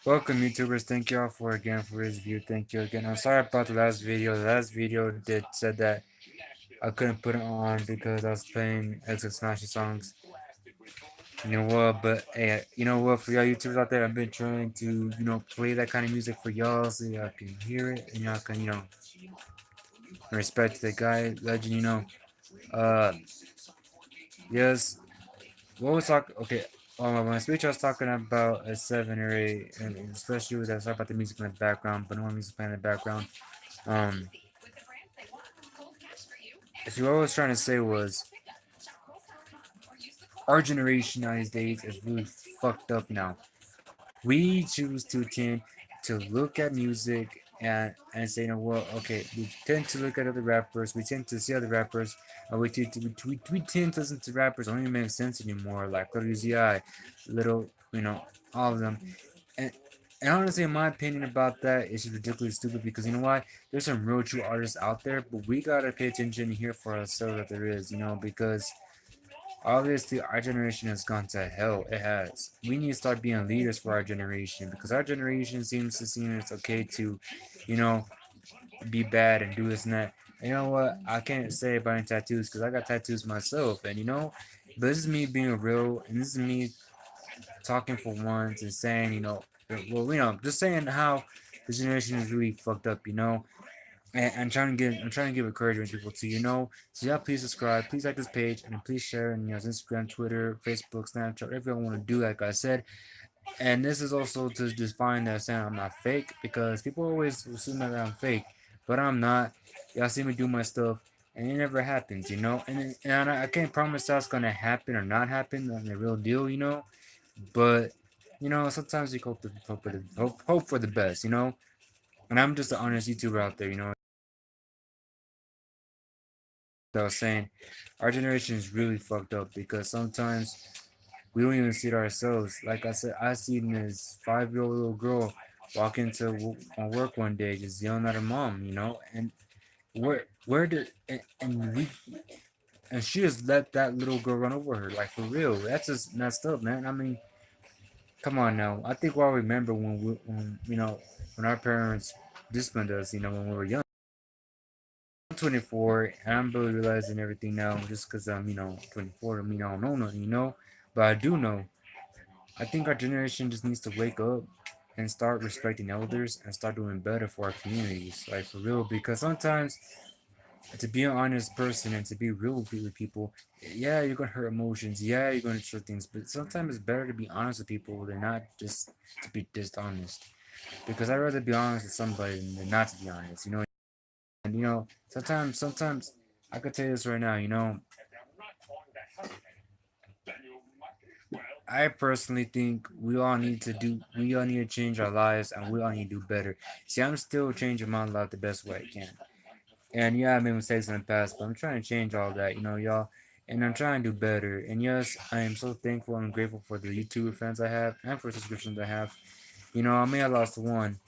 Welcome YouTubers, thank you all for this view. Thank you again. I'm sorry about the last video. The last video did said that I couldn't put it on because I was playing Smash songs. You know what? But hey, you know what? For y'all YouTubers out there, I've been trying to play that kind of music for y'all so y'all can hear it and y'all can respect the guy legend. Uh, yes. What was talk? Okay. My speech I was talking about a 7 or 8, and especially with that. Sorry about the music in the background, but no music playing in the background. Um, so what I was trying to say was our generation nowadays is really fucked up now. We choose to tend to look at music and say, well, okay, we tend to look at other rappers, we tend to see other rappers, and we tend to listen to rappers that don't even make sense anymore, like Little Uzi, Little, all of them. And, and honestly, in my opinion about that, it's just ridiculously stupid because you know why? There's some real true artists out there, but we gotta pay attention here for ourselves that there is, because obviously our generation has gone to hell. It has. We need to start being leaders for our generation because our generation seems to seem it's okay to, you know, be bad and do this and that. And you know what? I can't say about any tattoos because I got tattoos myself, and but this is me being real, and this is me talking for once and saying, just saying how this generation is really fucked up, and I'm trying to give encouragement to people to so yeah, please subscribe, please like this page, and please share on Instagram, Twitter, Facebook, Snapchat, whatever you want to do, like I said. And this is also to just find that saying I'm not fake because people always assume that I'm fake, but I'm not. Y'all see me do my stuff, and it never happens, and I can't promise that's gonna happen or not happen on the real deal, but sometimes you hope for the best, and I'm just an honest YouTuber out there, I was saying, our generation is really fucked up because sometimes we don't even see it ourselves. Like I said, I seen this 5-year-old little girl walk into on work one day, just yelling at her mom, and where did and she just let that little girl run over her, like for real. That's just messed up, man. I mean, come on now. I think we'll remember when our parents disciplined us, when we were young. 24 and I'm barely realizing everything now just because I'm 24. I mean, I don't know nothing, but I do know. I think our generation just needs to wake up and start respecting elders and start doing better for our communities, like for real, because sometimes to be an honest person and to be real with people, yeah, you're gonna hurt emotions, yeah, you're gonna show things, but sometimes it's better to be honest with people than not just to be dishonest, because I'd rather be honest with somebody than not to be honest, and sometimes I could tell you this right now, I personally think we all need to change our lives and we all need to do better. See, I'm still changing my life the best way I can. And yeah, I made mistakes in the past, but I'm trying to change all that, y'all. And I'm trying to do better. And yes, I am so thankful and grateful for the YouTuber fans I have and for subscriptions I have. I may have lost one,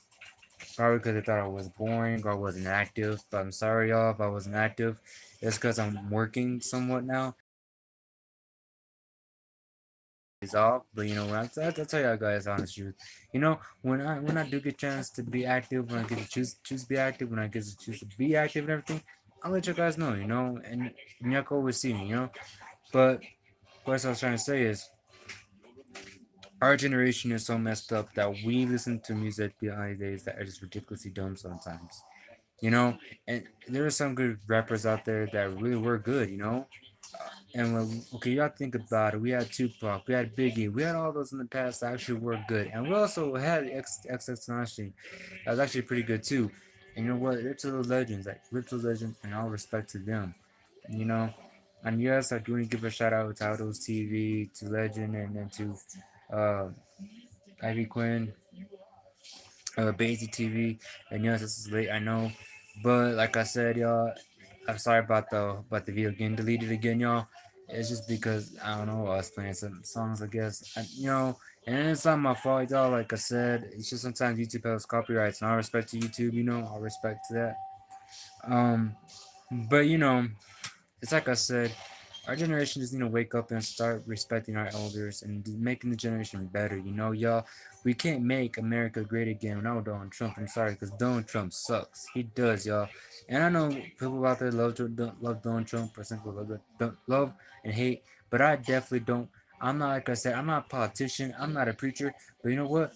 probably because they thought I was boring or I wasn't active. But I'm sorry, y'all, if I wasn't active. It's because I'm working somewhat now. Is off, but I'll tell you guys honest truth. When I do get a chance to be active, when I get to choose to be active, when I get to choose to be active and everything, I'll let you guys know, and y'all can always see me, But what I was trying to say is our generation is so messed up that we listen to music nowadays that are just ridiculously dumb sometimes. And there are some good rappers out there that really were good, And okay, y'all think about it. We had Tupac, we had Biggie, we had all those in the past that actually were good, and we also had XXXTentacion. That was actually pretty good too. And you know what? They're to the legends, like rip to legends, and all respect to them. You know, and yes, I do want to give a shout out to Autos TV, to Legend, and then to uh, Ivy Quinn, Basie TV. And yes, this is late, I know, but like I said, y'all, I'm sorry about the video getting deleted again, y'all. It's just because I don't know, I was playing some songs, I guess, and it's not my fault, y'all. Like I said, it's just sometimes YouTube has copyrights, and I respect to YouTube, I respect to that. Um, but it's like I said. Our generation just need to wake up and start respecting our elders and making the generation better. You know, y'all, we can't make America great again without Donald Trump. I'm sorry, because Donald Trump sucks. He does, y'all. And I know people out there love Donald Trump, or some people don't love and hate, but I definitely don't. I'm not, like I said, I'm not a politician. I'm not a preacher. But you know what?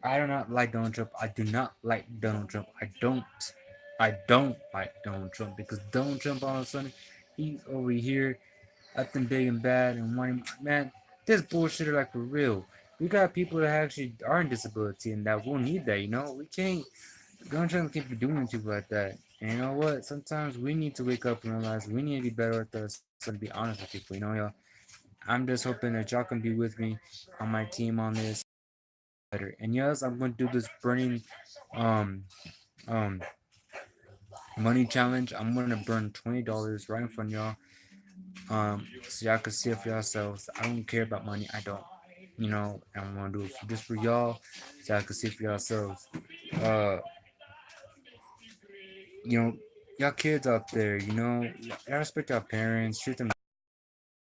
I do not like Donald Trump. I do not like Donald Trump. I don't like Donald Trump because Donald Trump all of a sudden he's over here acting big and bad and wanting, man, this bullshit are like for real. We got people that actually are in disability and that will need that, you know? We can't Donald Trump can't be doing people like that. And you know what? Sometimes we need to wake up and realize we need to be better with ourselves and be honest with people, you know, y'all. I'm just hoping that y'all can be with me on my team on this better. And yes, I'm gonna do this burning um um money challenge. I'm gonna burn $20 right in front of y'all. So y'all can see it for yourselves. I don't care about money. I don't. You know, I'm gonna do it just for y'all, so y'all can see it for yourselves. Uh, you know, y'all kids out there, you know, I respect our parents, treat them,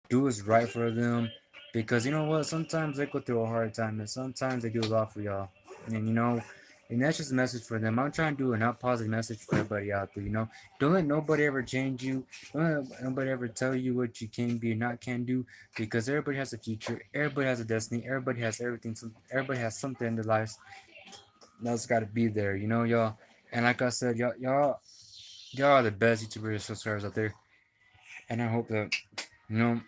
do what's right for them, because you know what? Sometimes they go through a hard time, and sometimes they do a lot for y'all, and you know. And that's just a message for them. I'm trying to do a not positive message for everybody out there. You know, don't let nobody ever change you. Don't let nobody ever tell you what you can be or not can do. Because everybody has a future. Everybody has a destiny. Everybody has everything. Everybody has something in their lives that's got to be there. You know, y'all. And like I said, y'all are the best YouTubers subscribers out there. And I hope that you know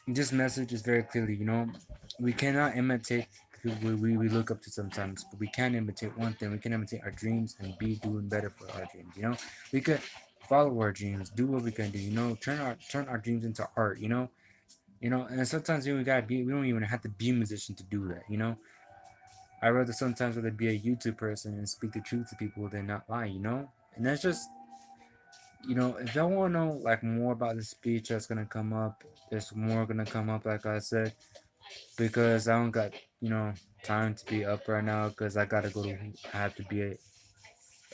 this message is very clearly. You know, we cannot imitate who we look up to sometimes, but we can imitate one thing. We can imitate our dreams and be doing better for our dreams. You know, we could follow our dreams, do what we can do. You know, turn our dreams into art. And sometimes we gotta be. We don't even have to be a musician to do that. You know, I rather sometimes rather be a YouTube person and speak the truth to people than not lie. You know, and that's just if y'all want to know like more about the speech that's gonna come up, there's more gonna come up. Like I said, because I don't got time to be up right now because I gotta go to I have to be a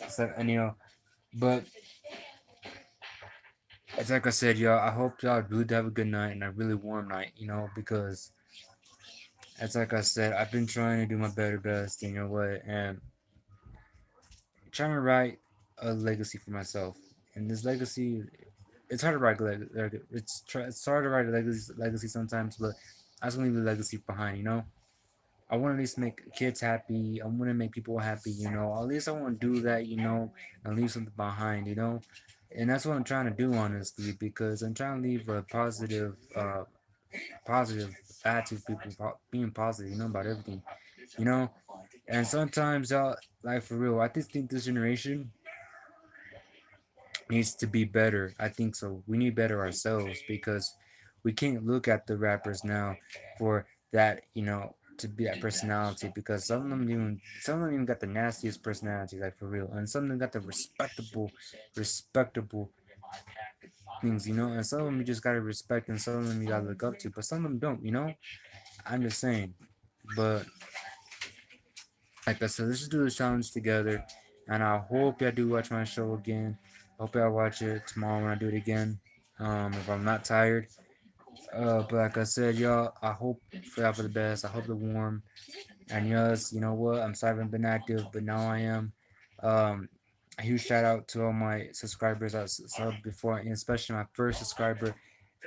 so and but it's like I said, y'all. I hope y'all really have a good night and a really warm night, because it's like I said, I've been trying to do my better best, you know what, and trying to write a legacy for myself. And this legacy, it's hard to write. It's hard to write a legacy sometimes, but I just want to leave a legacy behind. I want to at least make kids happy. I want to make people happy. At least I want to do that. And leave something behind. And that's what I'm trying to do, honestly, because I'm trying to leave a positive attitude. People being positive. About everything. You know, and sometimes, like for real, I just think this generation needs to be better. I think so. We need better ourselves because we can't look at the rappers now for that, to be that personality because some of them even got the nastiest personality, like for real, and some of them got the respectable things, and some of them you just gotta respect, and some of them you gotta look up to, but some of them don't. I'm just saying, but like I said, let's just do this challenge together. And I hope y'all do watch my show again. Hope y'all watch it tomorrow when I do it again. If I'm not tired. But like I said, y'all, I hope for y'all for the best. I hope the warm. And yes, you know what? I'm sorry I haven't been active, but now I am. Um, a huge shout out to all my subscribers I subbed before, and especially my first subscriber,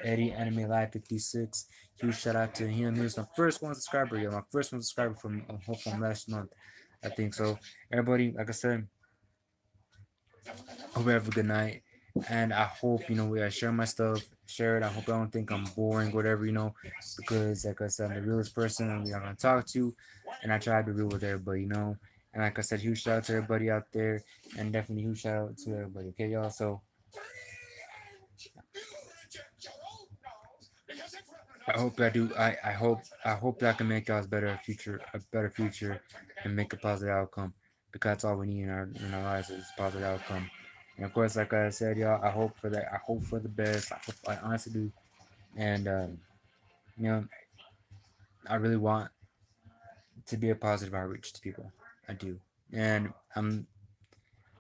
Eddie Anime Live 56. Huge shout out to him. He was my first one subscriber, yo. My first one subscriber from last month, I think. So everybody, like I said, hope you have a good night. And I hope, we I share my stuff, share it. I hope I don't think I'm boring, whatever, because like I said, I'm the realest person I'm gonna talk to, and I try to be real with everybody. And like I said, huge shout out to everybody out there, and definitely huge shout out to everybody. Okay, y'all. So I hope I do. I hope that I can make us a better future, and make a positive outcome. Because that's all we need in our lives is positive outcome. And of course, like I said, y'all, I hope for that. I hope for the best. I honestly do. And you know, I really want to be a positive outreach to people. I do, and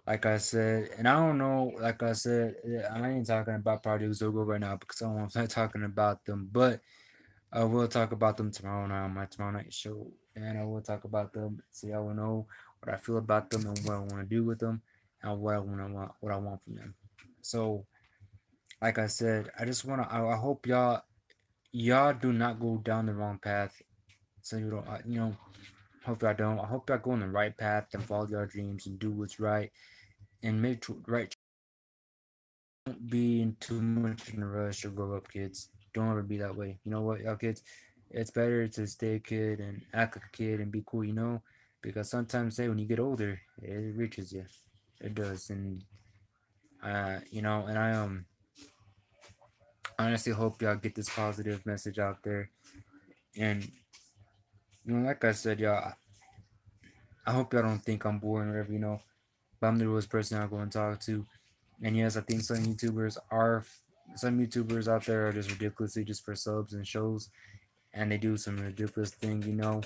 Like I said, and I don't know, like I said, I ain't talking about Project Zogo right now because I'm not talking about them, but I will talk about them tomorrow night on my tomorrow night show, and I will talk about them so y'all will know what I feel about them and what I want to do with them and what I want from them. So, like I said, I just wanna I hope y'all do not go down the wrong path. So you don't hope y'all don't. I hope y'all go on the right path and follow your dreams and do what's right and make right. Don't be in too much in a rush to grow up, kids. Don't ever be that way. You know what, y'all kids? It's better to stay a kid and act like a kid and be cool, because sometimes, say, when you get older, it reaches you. It does, and and I honestly hope y'all get this positive message out there. And like I said, y'all, I hope y'all don't think I'm boring or whatever, but I'm the realest person I'm going to talk to. And yes, I think some YouTubers out there are just ridiculously just for subs and shows, and they do some ridiculous thing.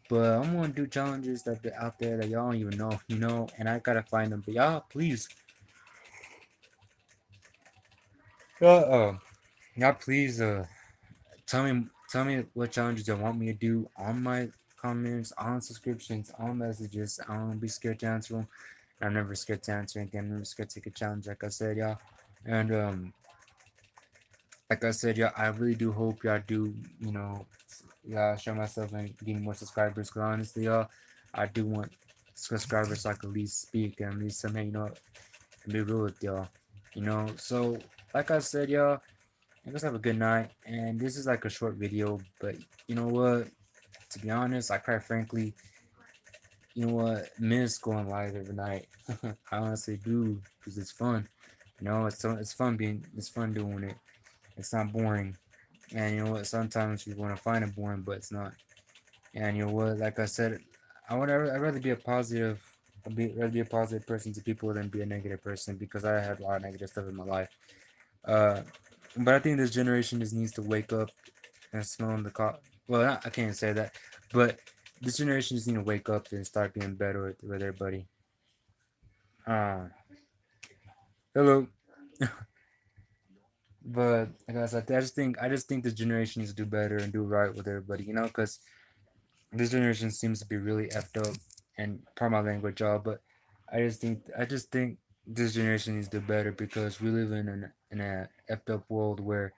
But I'm gonna do challenges that out there that y'all don't even know, and I gotta find them. But y'all, please, uh, y'all, please, tell me what challenges you want me to do on my comments, on subscriptions, on messages. I don't be scared to answer them. I'm never scared to answer anything. I'm never scared to take a challenge, like I said, y'all. And like I said, y'all, I really do hope y'all do, y'all show myself and getting more subscribers. Cause honestly, y'all, I do want subscribers so I can at least speak and at least somehow, and be real with y'all. So like I said, y'all, you guys have a good night. And this is like a short video, but you know what? To be honest, I quite frankly, miss going live every night. I honestly do, because it's fun. It's fun doing it. It's not boring. And you know what? Sometimes you want to find it boring, but it's not. And you know what? Like I said, I'd rather be a positive. Rather be a positive person to people than be a negative person, because I had a lot of negative stuff in my life. Uh, but I think this generation just needs to wake up and smell the Well, I can't say that, but this generation just need to wake up and start being better with everybody. Uh, Hello. But like I said, I just think this generation needs to do better and do right with everybody. Because this generation seems to be really effed up, and pardon my language, y'all. But I just think this generation needs to do better, because we live in a effed up world where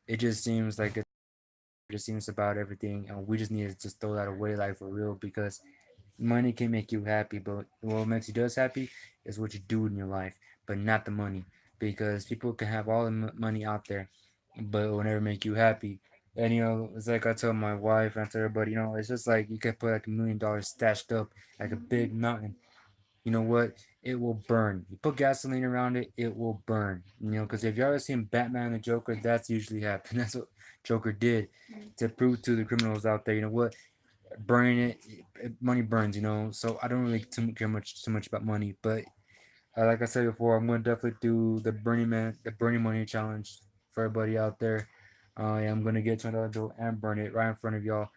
it just seems like it just seems about everything, and we just need to just throw that away, like, for real. Because money can make you happy, but what makes you does happy is what you do in your life, but not the money. Because people can have all the money out there, but it will never make you happy. And it's like I tell my wife and I tell everybody, it's just like you can put like $1 million stashed up like a big mountain. You know what? It will burn. You put gasoline around it, it will burn. Because if you ever seen Batman and the Joker, that's usually happened. That's what Joker did to prove to the criminals out there. You know what? Burning money burns. So I don't really care too much about money. But like I said before, I'm gonna definitely do the Burning Money challenge for everybody out there. Yeah, I'm gonna get $20 bill and burn it right in front of y'all.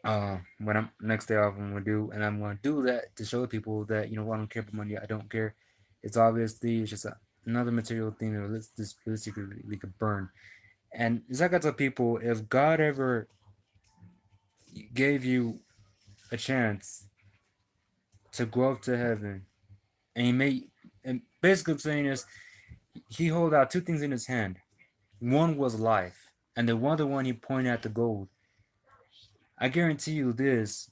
When I'm next day off, I'm gonna do, and I'm gonna do that to show people that I don't care about money. I don't care. It's just another material thing that this realistically we could burn. And it's like I tell people, if God ever gave you a chance to go up to heaven, and and basically saying is, he held out two things in his hand. One was life, and the other one he pointed at the gold. I guarantee you this: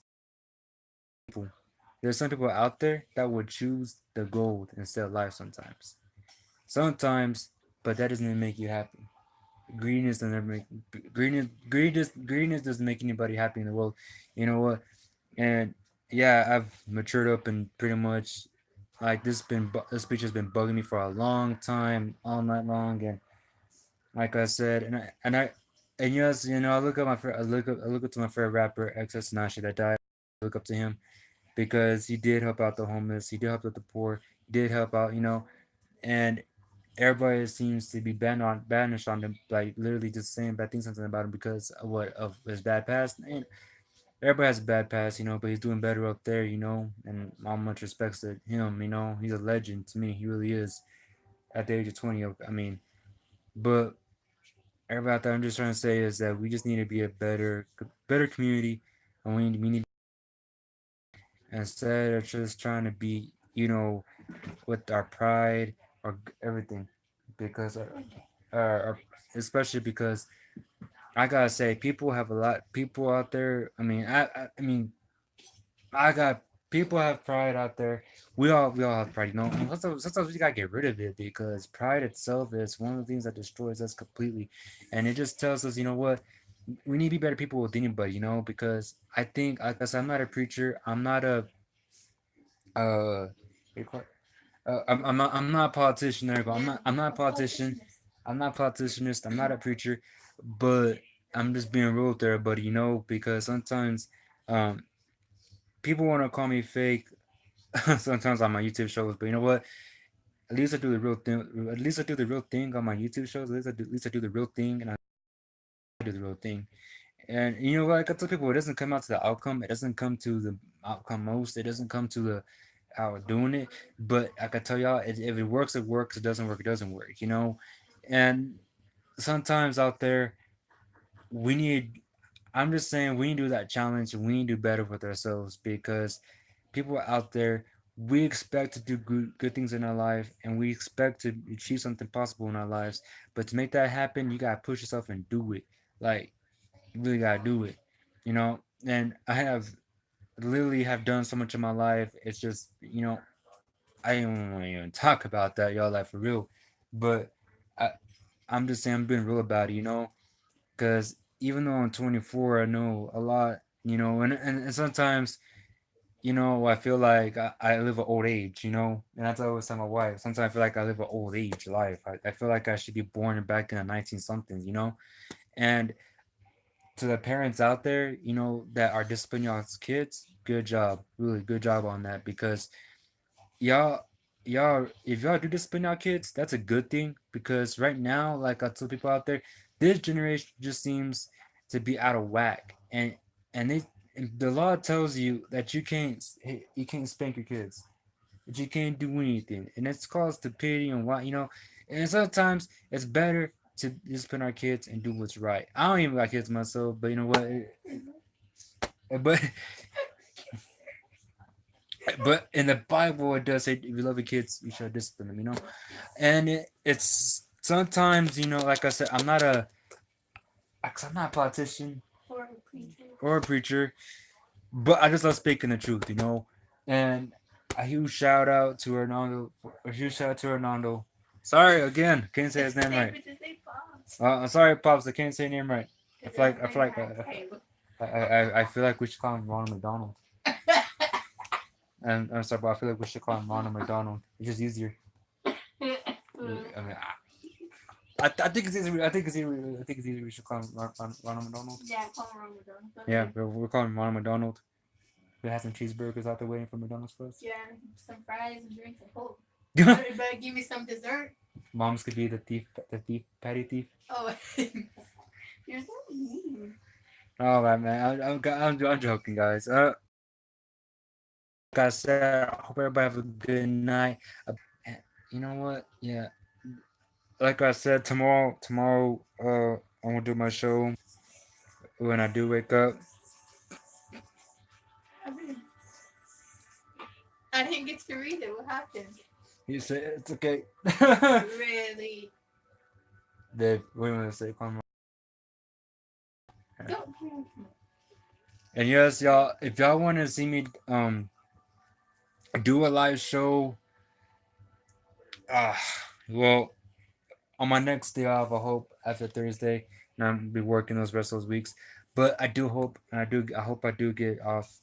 there's some people out there that would choose the gold instead of life sometimes. Sometimes, but that doesn't make you happy. Greediness doesn't make greediness doesn't make anybody happy in the world. You know what? And yeah, I've matured up and pretty much like this speech has been bugging me for a long time, all night long, and like I said, and yes, I look at I look up to my favorite rapper, XS Nashi, that died. I look up to him because he did help out the homeless, he did help out the poor, he did help out, and everybody seems to be banished on him, like literally just saying bad things something about him because of his bad past. And everybody has a bad past, but he's doing better up there, and how much respects to him, he's a legend to me. He really is at the age of 20. I mean, but everybody out there, I'm just trying to say is that we just need to be a better community, and we need instead of just trying to be, with our pride or everything, because especially because I gotta say, people have a lot. People out there. I mean, I got people have pride out there. We all have pride, And sometimes we gotta get rid of it because pride itself is one of the things that destroys us completely, and it just tells us, what, we need to be better people with anybody, because I think, like I said, I'm not a preacher. I'm not a uh, I'm not a politician. There you go. I'm not a politician. I'm not a politicianist. I'm not a preacher, but I'm just being real with everybody, because sometimes um people want to call me fake sometimes on my YouTube shows, but you know what? At least I do the real thing. At least I do the real thing on my YouTube shows. At least I do the real thing, and I do the real thing. And like I tell people, it doesn't come out to the outcome. It doesn't come to the outcome most. It doesn't come to the how we're doing it. But I can tell y'all, if it works, it works. It doesn't work, it doesn't work. And sometimes out there, we need. I'm just saying we need to do that challenge. We need to do better with ourselves because people out there, we expect to do good things in our life and we expect to achieve something possible in our lives. But to make that happen, you gotta push yourself and do it. Like you really gotta do it. And I have literally have done so much in my life. It's just, I don't want to even talk about that, y'all, like for real. But I, I'm just saying I'm being real about it, because even though I'm 24, I know a lot, and sometimes, I feel like I live an old age, and that's what I always tell my wife. Sometimes I feel like I live an old age life. I feel like I should be born back in the 19 somethings, and to the parents out there, that are disciplining y'all's kids, good job, really good job on that because y'all, if y'all do discipline y'all kids, that's a good thing because right now, like I tell people out there, this generation just seems to be out of whack, and the law tells you that you can't spank your kids, that you can't do anything, and it's called stupidity and why, and sometimes it's better to discipline our kids and do what's right. I don't even got kids myself, but you know what? But but in the Bible, it does say if you love your kids, you should discipline them. And it's sometimes, like I said, I'm not a politician or a preacher, but I just love speaking the truth. And a huge shout out to Hernando. A huge shout out to Hernando. Sorry again, can't say his name right. I'm sorry, pops. I can't say your name right. I feel like we should call him Ronald McDonald. And I'm sorry, but I feel like we should call him Ronald McDonald. It's just easier. I mean, I think it's easier. I think it's easier. We should call him Ronald McDonald. Yeah, call him Ronald McDonald. Yeah, we're calling him Ronald McDonald. We have some cheeseburgers out there waiting for McDonald's for us. Yeah, some fries and drinks. I hope. Better give me some dessert. Mom's could be the thief, patty thief. Oh, you're so mean. Oh man, I'm joking, guys. Like I said, I hope everybody have a good night. You know what? Yeah, like I said, tomorrow, I'm gonna do my show when I do wake up. I didn't get to read it. What happened? You say it's okay. Really? Dave, what do you want to say? Come on. Don't. And yes, y'all, if y'all want to see me do a live show, uh, well, on my next day off, I hope after Thursday, and I'm be working those rest of those weeks. But I do hope, and I hope I do get off.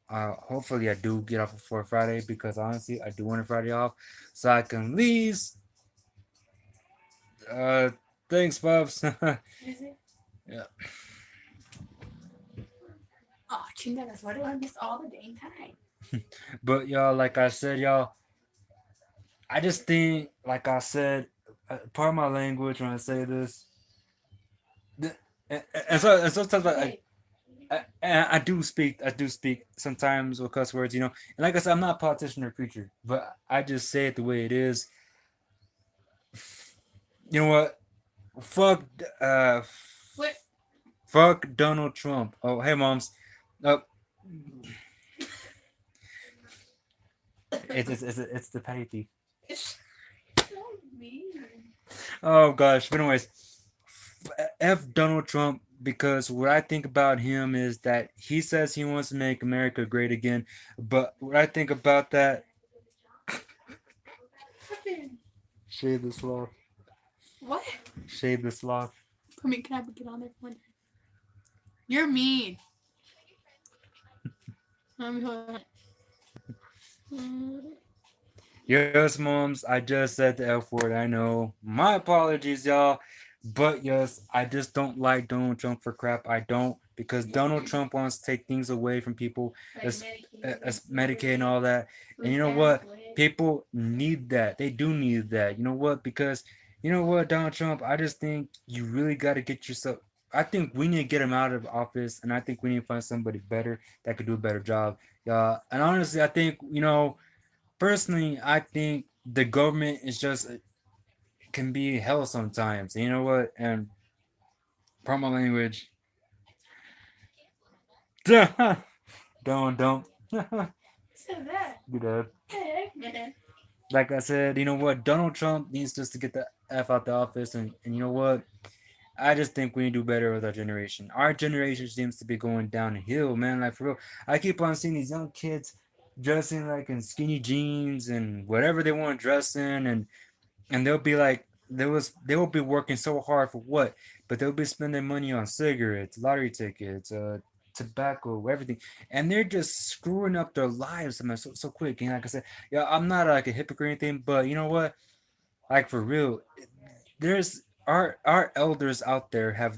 Hopefully, I do get off for Friday because honestly, I do want a Friday off, so I can at least. Uh, thanks, Pops. Is it? Yeah. Oh, chingadas. Why do I miss all the dang time? But y'all, like I said, y'all, I just think, like I said, part of my language when I say this, and sometimes Hey, I do speak sometimes with cuss words, you know. And like I said, I'm not a politician or preacher, but I just say it the way it is. You know what? Fuck, uh, What? fuck Donald Trump. Oh, hey, moms. Oh, it's the petty thief. It's so mean. Oh gosh. But anyways, f Donald Trump because what I think about him is that he says he wants to make America great again, but what I think about that, Happened. shade the sloth, What? shade the sloth. I mean, can I get on there for one? You're mean. Hold on. Yes, moms, I just said the F word. I know. My apologies, y'all. But yes, I just don't like Donald Trump for crap. I don't because Donald Trump wants to take things away from people, Like as, Medicaid, as Medicaid and all that. And food you know stamps, what? WIC. People need that. They do need that. You know what? Because you know what, Donald Trump, I just think you really got to get yourself. I think we need to get him out of office, and I think we need to find somebody better that could do a better job. Yeah, and honestly, I think personally, I think the government is just can be hell sometimes. You know what? And promo language. Don't. Who said that? Get up. Hey, man. Like I said, you know what? Donald Trump needs just to get the F out the office. And you know what? I just think we need to do better with our generation. Our generation seems to be going downhill, man. Like for real. I keep on seeing these young kids dressing like in skinny jeans and whatever they want to dress in and they'll be like they will be working so hard for what, but they'll be spending money on cigarettes, lottery tickets, tobacco, everything, and they're just screwing up their lives, man, so quick. And like I said, yeah, I'm not like a hypocrite or anything, but you know what, like for real, there's our elders out there have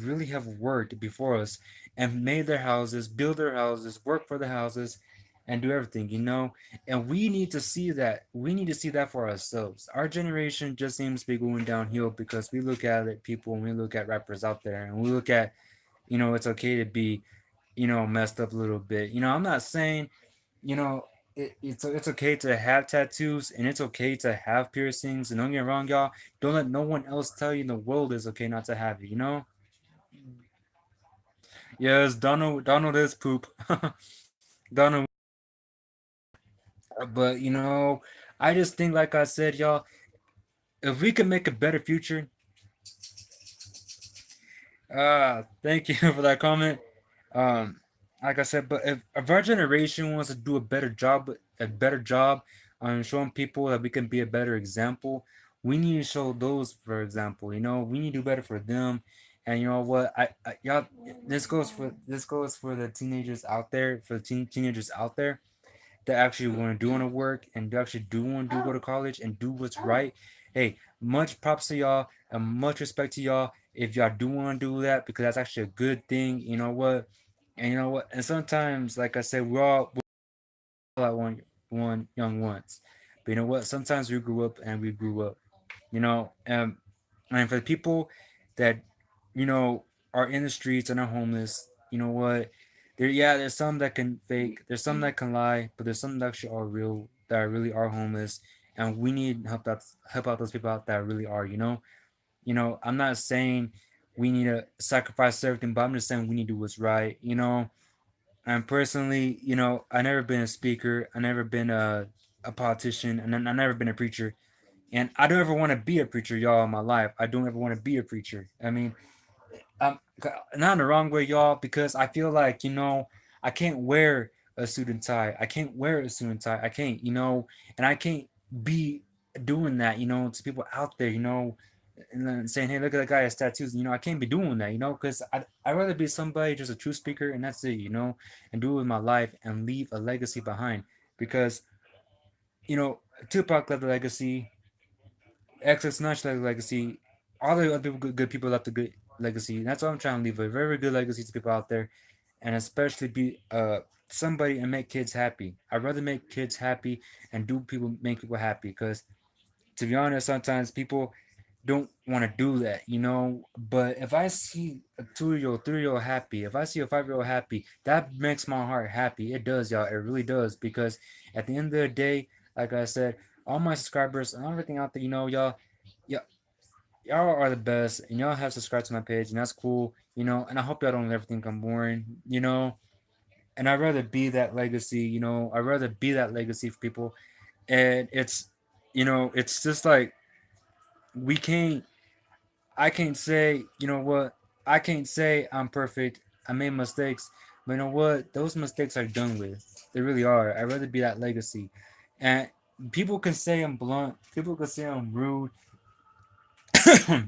worked before us and made their houses, build their houses, work for the houses, and do everything, you know. And we need to see that. We need to see that for ourselves. Our generation just seems to be going downhill because we look at it, people, and we look at rappers out there, and we look at, it's okay to be, messed up a little bit. I'm not saying, you know, it's okay to have tattoos and it's okay to have piercings. And don't get me wrong, y'all. Don't let no one else tell you in the world it's okay not to have it. Yes, Donald is poop. Donald, but I just think, like I said, y'all, if we can make a better future, thank you for that comment. Um, like I said, but if our generation wants to do a better job on showing people that we can be a better example, we need to show those, for example. We need to do better for them. And you know what? Y'all, this goes for the teenagers out there, for the teenagers out there that actually want to do want to work and actually do want to go to college and do what's right. Hey, much props to y'all and much respect to y'all if y'all do want to do that because that's actually a good thing. You know what? And you know what? And sometimes, like I said, we're all at one young once. But you know what? Sometimes we grew up and we grew up. And for the people that are in the streets and are homeless, you know what? There's some that can fake, there's some that can lie, but there's some that actually are real, that really are homeless, and we need help out those people out that really are. I'm not saying we need to sacrifice everything, but I'm just saying we need to do what's right. And personally, I never been a speaker, I never been a politician, and I never been a preacher. And I don't ever want to be a preacher, y'all, in my life. I don't ever want to be a preacher. I mean, um, not in the wrong way, y'all, because I feel like, I can't wear a suit and tie. I can't wear a suit and tie. I can't, and I can't be doing that, to people out there, and then saying, hey, look at that guy has tattoos. I can't be doing that, because I'd rather be somebody, just a true speaker, and that's it, and do it with my life and leave a legacy behind. Because, you know, Tupac left a legacy, Excess Notch left a legacy, all the other good people left a good legacy. And that's what I'm trying to leave a very good legacy to people out there, and especially be somebody and make kids happy. I'd rather make kids happy and do people make people happy because to be honest, sometimes people don't want to do that, you know. But if I see a 2 year old, 3 year old happy, if I see a 5 year old happy, that makes my heart happy. It does, y'all. It really does. Because at the end of the day, like I said, all my subscribers and everything out there, you know, y'all, y'all are the best, and y'all have subscribed to my page, and that's cool, you know. And I hope y'all don't ever think I'm boring, you know. And I'd rather be that legacy, you know. I'd rather be that legacy for people, and it's, you know, it's just like we can't I can't say, you know what, I can't say I'm perfect. I made mistakes, but you know what? Those mistakes are done with. They really are. I'd rather be that legacy. And people can say I'm blunt, people can say I'm rude. But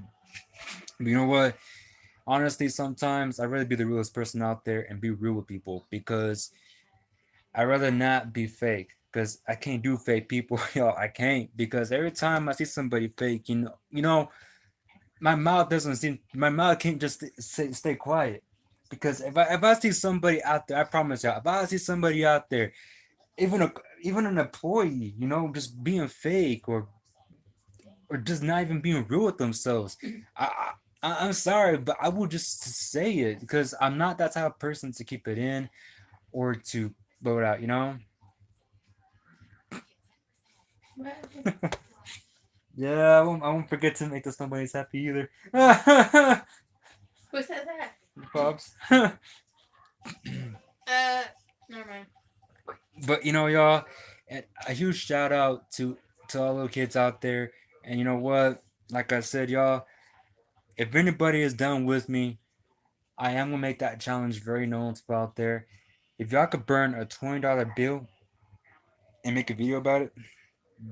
you know what? Honestly, sometimes I'd rather be the realest person out there and be real with people because I'd rather not be fake. Because I can't do fake people, yo. I can't because every time I see somebody fake, my mouth can't just stay quiet because if I see somebody out there, I promise y'all, if I see somebody out there, even a even an employee, you know, just being fake or just not even being real with themselves, I'm sorry, but I will just say it because I'm not that type of person to keep it in or to blow it out, you know. Yeah, I won't forget to make the somebody's happy either. Who said that? Pops. Never mind. But you know, y'all, and a huge shout out to all the kids out there. And you know what? Like I said, y'all, if anybody is done with me, I am gonna make that challenge very known to out there. If y'all could burn a $20 bill and make a video about it,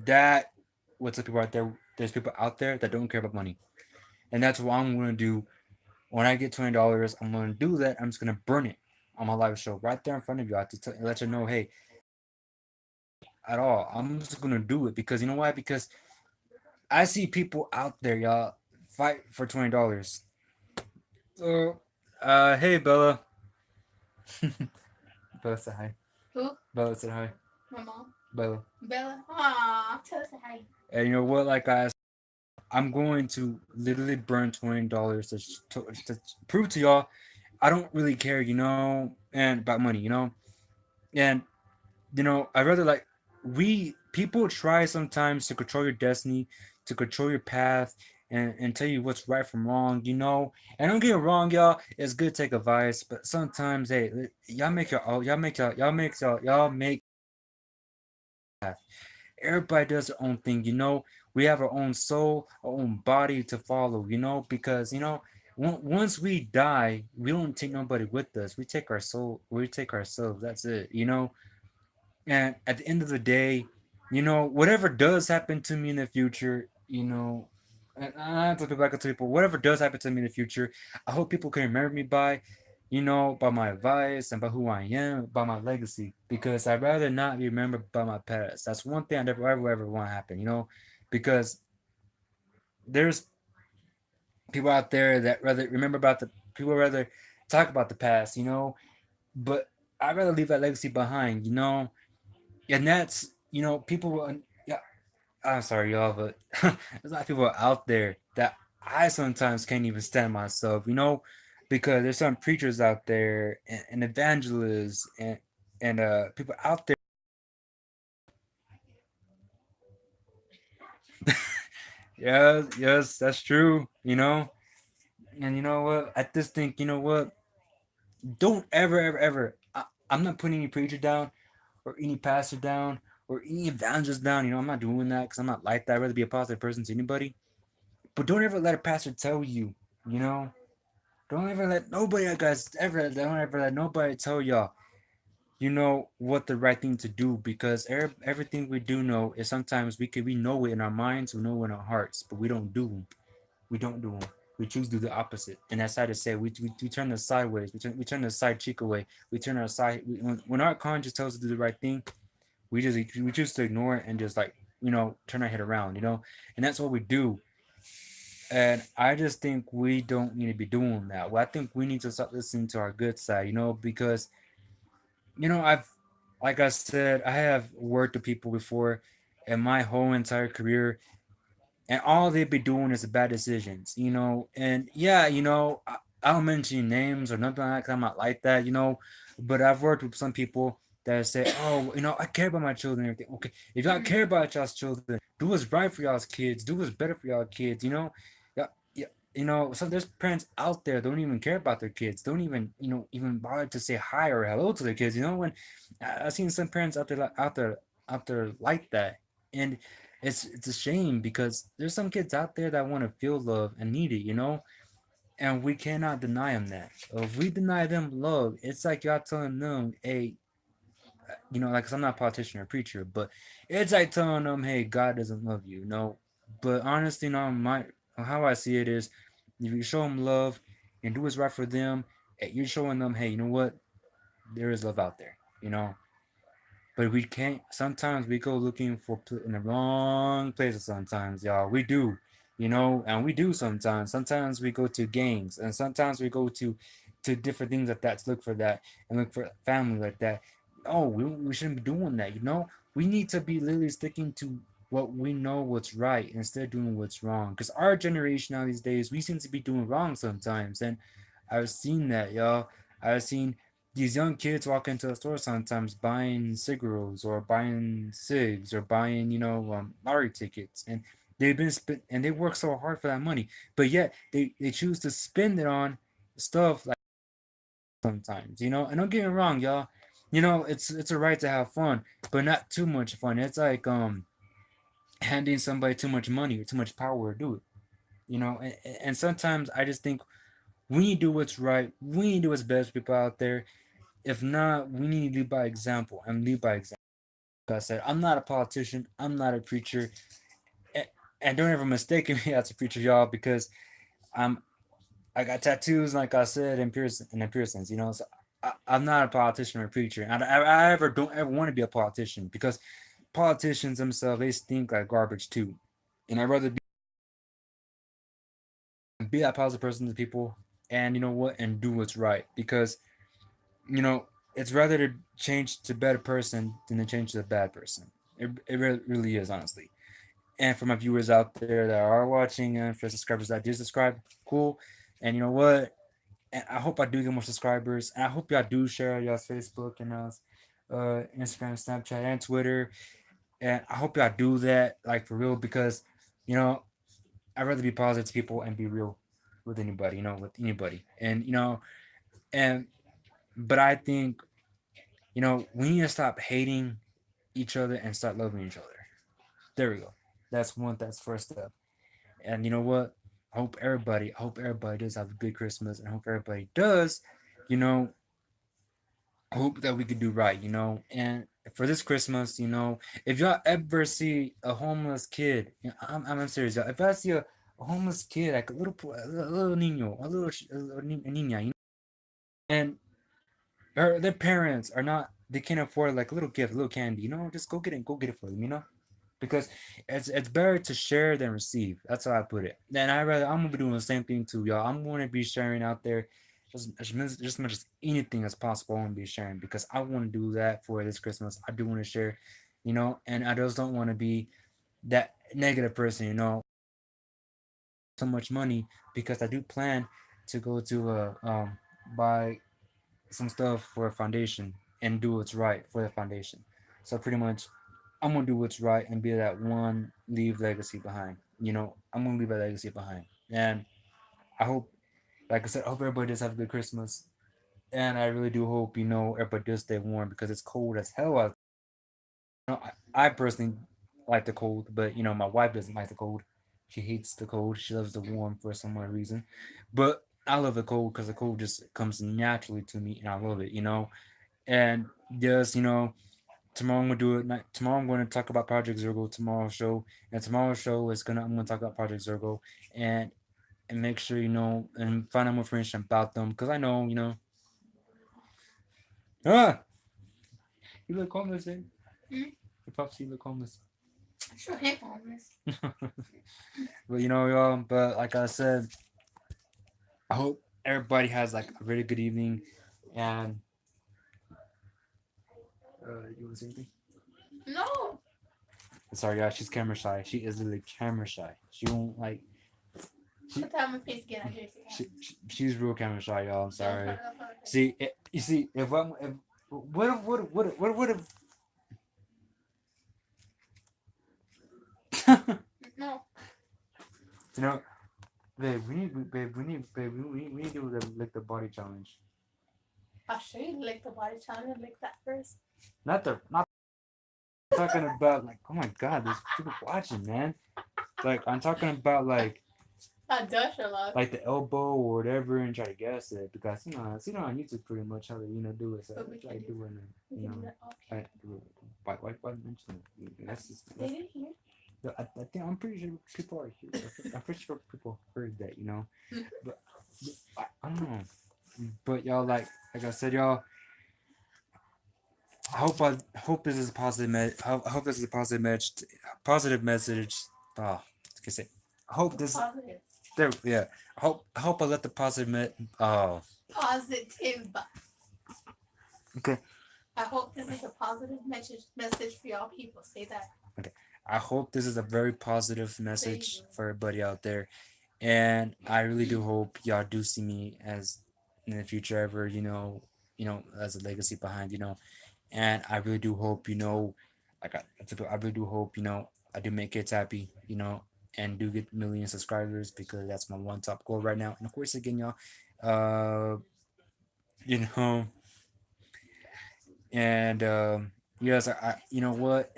that what's up people out there. There's people out there that don't care about money, and that's what I'm gonna do. When I get $20, I'm gonna do that. I'm just gonna burn it on my live show right there in front of you. I have to let you know, hey, at all. I'm just gonna do it because you know why? Because I see people out there, y'all, fight for $20. So, hey Bella. Bella said hi. Who? Bella said hi. My mom. Bella. Bella. Aw, tell us hi. And you know what? Like I'm going to literally burn $20 to prove to y'all I don't really care, you know, and about money, you know, and you know I rather like we people try sometimes to control your destiny, to control your path, and tell you what's right from wrong, you know. And don't get it wrong, y'all. It's good to take advice, but sometimes, hey, y'all make your own. Y'all make path. Everybody does their own thing, you know. We have our own soul, our own body to follow, you know, because you know. Once we die, we don't take nobody with us. We take our soul. We take ourselves. That's it, you know. And at the end of the day, you know, whatever does happen to me in the future, you know, and I have to go back to people, whatever does happen to me in the future, I hope people can remember me by, you know, by my advice and by who I am, by my legacy, because I'd rather not be remembered by my past. That's one thing I never ever want to happen, you know, because there's people out there that rather remember about the people rather talk about the past, you know, but I'd rather leave that legacy behind, you know, and that's you know people yeah, I'm sorry y'all, but there's a lot of people out there that I sometimes can't even stand myself, you know, because there's some preachers out there and evangelists and people out there. Yes, that's true, you know. And you know what, I just think, you know what, don't ever I'm not putting any preacher down or any pastor down or any evangelist down. You know, I'm not doing that because I'm not like that. I'd rather be a positive person to anybody. But don't ever let a pastor tell you, you know, don't ever let nobody, guys, ever, don't ever let nobody tell y'all, you know, what the right thing to do because everything we do know is sometimes we know it in our minds, we know it in our hearts, but we don't do them. We don't do them. We choose to do the opposite. And that's how to say we turn the sideways. We turn the side cheek away. We turn our side when our conscience tells us to do the right thing, we choose to ignore it and just like you know turn our head around, you know, and that's what we do. And I just think we don't need to be doing that. Well, I think we need to start listening to our good side, you know, because you know I've like I said I have worked with people before, in my whole entire career. and all they be doing is bad decisions, you know. And yeah, you know, I don't mention names or nothing like that. I'm not like that, you know. But I've worked with some people that say, "Oh, you know, I care about my children and everything." Okay, if y'all Mm. care about y'all's children, do what's right for y'all's kids. Do what's better for y'all kids. You know, yeah, yeah. You know, so there's parents out there don't even care about their kids. Don't even, you know, even bother to say hi or hello to their kids. You know, when I've seen some parents out there like that, and it's a shame because there's some kids out there that want to feel love and need it, you know, and we cannot deny them that. If we deny them love, it's like y'all telling them, hey, you know, like 'cause I'm not a politician or preacher, but it's like telling them, hey, God doesn't love you, you know. But honestly, no, my how I see it is, if you show them love and do what's right for them, you're showing them, hey, you know what, there is love out there, you know. But we can't. Sometimes we go looking for in the wrong places. Sometimes, y'all, we do, you know, and we do sometimes. Sometimes we go to gangs, and sometimes we go to different things like that to look for that and look for family like that. Oh, we shouldn't be doing that. You know, we need to be literally sticking to what we know what's right instead of doing what's wrong. Because our generation now these days, we seem to be doing wrong sometimes, and I've seen that, y'all. I've seen these young kids walk into a store sometimes buying cigarettes or buying cigs or buying, you know, lottery tickets, and they work so hard for that money, but yet they choose to spend it on stuff like sometimes, you know. And don't get me wrong, y'all, you know, it's a right to have fun, but not too much fun. It's like handing somebody too much money or too much power to do it, you know. And sometimes I just think we need to do what's right, we need to do what's best for people out there. If not, we need to lead by example and lead by example. Like I said, I'm not a politician. I'm not a preacher, and, don't ever mistake me as a preacher, y'all, because I'm I got tattoos, like I said, and piercings. You know, so I'm not a politician or a preacher, and I ever don't ever want to be a politician because politicians themselves they stink like garbage too, and I'd rather be that positive person to people, and you know what, and do what's right because you know, it's rather to change to a better person than to change to a bad person. It really is, honestly. And for my viewers out there that are watching, and for subscribers that do subscribe, cool. And you know what? And I hope I do get more subscribers. And I hope y'all do share y'all's Facebook and Instagram, Snapchat, and Twitter. And I hope y'all do that, like for real, because you know I'd rather be positive to people and be real with anybody, you know, with anybody. And you know, and but I think you know, we need to stop hating each other and start loving each other. There we go. That's first step. And you know what? I hope everybody does have a good Christmas and I hope everybody does, you know, hope that we could do right, you know. And for this Christmas, you know, if y'all ever see a homeless kid, you know, I'm serious, y'all. If I see a homeless kid, like a little niño, a niña, you know, and their parents are not, they can't afford like a little gift, a little candy, you know, just go get it for them, you know, because it's better to share than receive. That's how I put it. And I'm gonna be doing the same thing too, y'all. I'm gonna be sharing out there as much as anything as possible. I'm gonna be sharing because I want to do that for this Christmas. I do want to share, you know, and I just don't want to be that negative person, you know, so much money because I do plan to go to buy some stuff for a foundation and do what's right for the foundation. So pretty much, I'm gonna do what's right and be that one leave legacy behind. You know, I'm gonna leave a legacy behind, and I hope, like I said, I hope everybody does have a good Christmas, and I really do hope you know everybody does stay warm because it's cold as hell out. You know, I personally like the cold, but you know my wife doesn't like the cold. She hates the cold. She loves the warm for some odd reason, but I love the cold because the cold just comes naturally to me, and I love it. You know, and just you know tomorrow I'm gonna do it. Tomorrow I'm going to talk about Project Zergo tomorrow's show, and tomorrow's show is gonna I'm gonna talk about Project Zergo and make sure you know and find out more information about them because I know you know ah you look homeless, eh? Hmm? You probably look homeless. I sure hate homeless. But you know y'all. But like I said, I hope everybody has like a really good evening and you want to say anything? No. Sorry, y'all. She's camera shy. She is literally camera shy. She won't like. She, Put that on my face again. I dare she's real camera shy, y'all. I'm you. Don't sorry. put it up on my face. See, you see, if I'm, if, what if, No. you know, we need to do the lick the body challenge. I'll show you lick the body challenge and lick that first. Not talking about like, oh my god, there's people watching, man. Like I'm talking about Not Dutch a lot. like the elbow or whatever, and try to guess it because I see it on YouTube pretty much how to do it. So But we try can do doing it, We can do that off I camera. do it. Why mention it? That's just They didn't hear. I think I'm pretty sure people are here. I'm pretty sure people heard that, but I don't know. But y'all, like I said, y'all. I hope this is a positive. I hope this is a positive message. Positive message. Oh, like I say, I hope this. Positive. There, yeah. I hope I let the positive. Oh, Positive. okay. I hope this is a positive message for y'all people. Say that. Okay. I hope this is a very positive message for everybody out there, and I really do hope y'all do see me as in the future ever. As a legacy behind. And I really do hope I really do hope I do make kids happy, and do get million subscribers because that's my one top goal right now. And of course, again, y'all, uh, you know, and yes, you know what,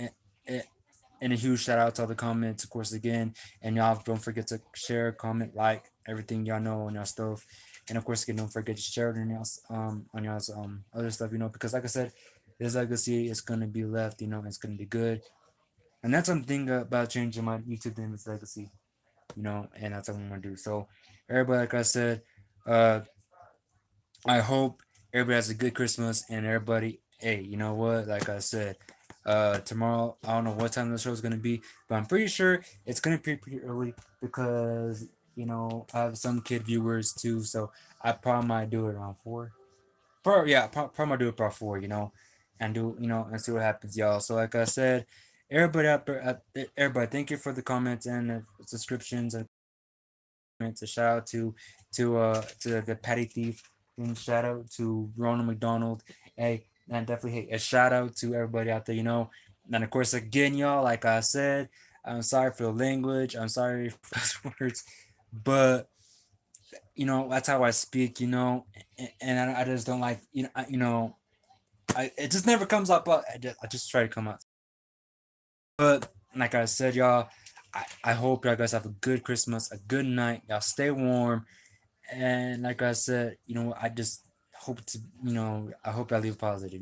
and a huge shout out to all the comments, of course, again, and y'all don't forget to share, comment, like everything y'all know on y'all stuff. And of course, again, don't forget to share it on y'all's other stuff, because like I said, this legacy is gonna be left, it's gonna be good. And that's something about changing my YouTube name is legacy, and that's what I'm gonna do. So everybody, like I said, uh I hope everybody has a good Christmas and everybody, hey, you know what? Like I said, tomorrow, I don't know what time the show is gonna be, but I'm pretty sure it's gonna be pretty early because I have some kid viewers too, so I probably might do it around 4. Probably, yeah, probably might do it about 4, and and see what happens, y'all. So like I said, everybody out there, everybody, thank you for the comments and the subscriptions and comments. A shout out to the Patty Thief, and shout out to Ronald McDonald. Hey, and definitely, hey, a shout out to everybody out there. And of course, again, y'all, like I said, I'm sorry for the language. I'm sorry for words, but that's how I speak. And I just don't like it just never comes up. But I just try to come out. But like I said, y'all, I hope y'all guys have a good Christmas, a good night. Y'all stay warm. And like I said, I just hope to, I hope I leave positive,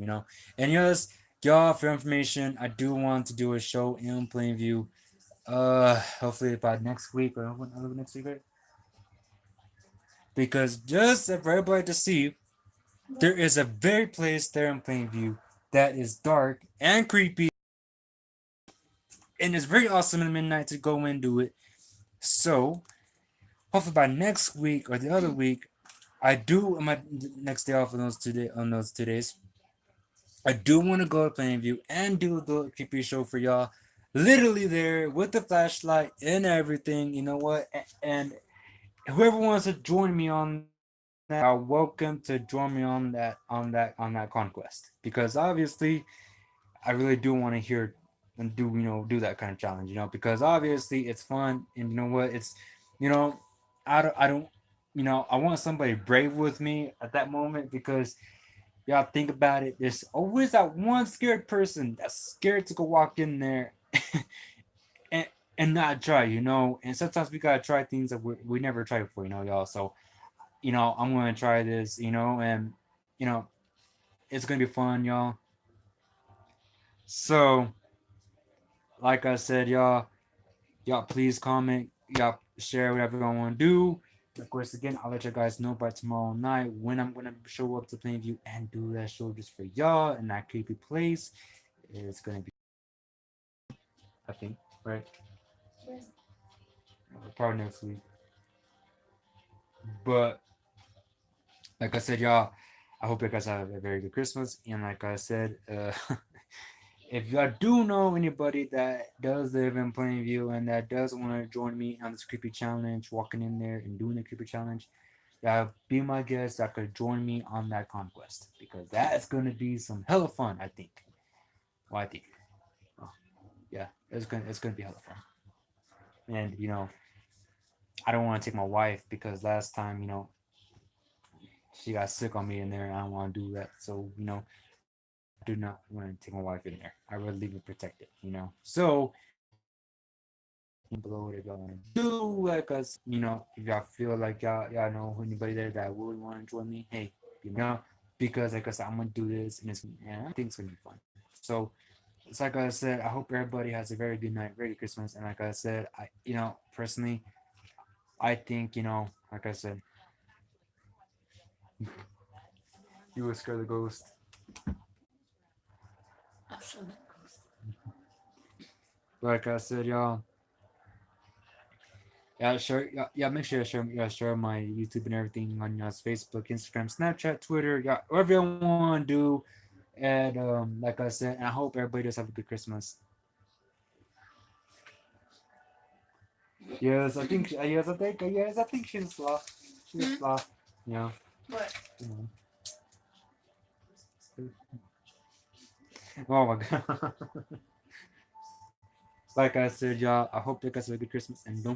And yes, y'all, for information, I do want to do a show in Plainview. Hopefully by next week or next week, right? Because just for everybody to see, there is a very place there in Plainview that is dark and creepy, and it's very awesome in the midnight to go and do it. So hopefully by next week or the other week, I do on my next day off on those 2 days. I do want to go to Plainview and do the creepy show for y'all. Literally there with the flashlight and everything. You know what? And whoever wants to join me on that, are welcome to join me on that conquest. Because obviously, I really do want to hear and do that kind of challenge. Because obviously it's fun, and you know what? You know, I don't. I want somebody brave with me at that moment because y'all think about it. There's always that one scared person that's scared to go walk in there and not try, And sometimes we gotta try things that we never tried before, y'all. So, I'm gonna try this, and you know, it's gonna be fun, y'all. So, like I said, y'all please comment, y'all share whatever y'all want to do. Of course, again, I'll let you guys know by tomorrow night when I'm gonna show up to Plainview and do that show just for y'all in that creepy place. It's gonna be, I think, right? Probably next week. But like I said, y'all, I hope you guys have a very good Christmas. And like I said, if I do know anybody that does live in Plainview and that does want to join me on this creepy challenge, walking in there and doing the creepy challenge, be my guest. That could join me on that conquest because that's gonna be some hella fun. I think. Well, I think. Oh, yeah, it's gonna be hella fun. And I don't want to take my wife because last time she got sick on me in there, and I don't want to do that. So I do not want to take my wife in there. I would leave it protected. So below if y'all want to do like us, if y'all feel like y'all know anybody there that would want to join me, hey, because like I said, I'm gonna do this and I think it's gonna be fun. So it's like I said, I hope everybody has a very good night, Merry Christmas, and like I said, I personally, I think like I said, you would scare the ghost. I'm sure that goes. Like I said, y'all. Yeah, sure. Yeah, make sure to share my YouTube and everything on Facebook, Instagram, Snapchat, Twitter, yeah, whatever you want to do. And like I said, I hope everybody does have a good Christmas. Yes, I think she's sloth. She's a sloth. Yeah. But You Oh my god. Like I said, y'all, I hope you guys have a good Christmas and don't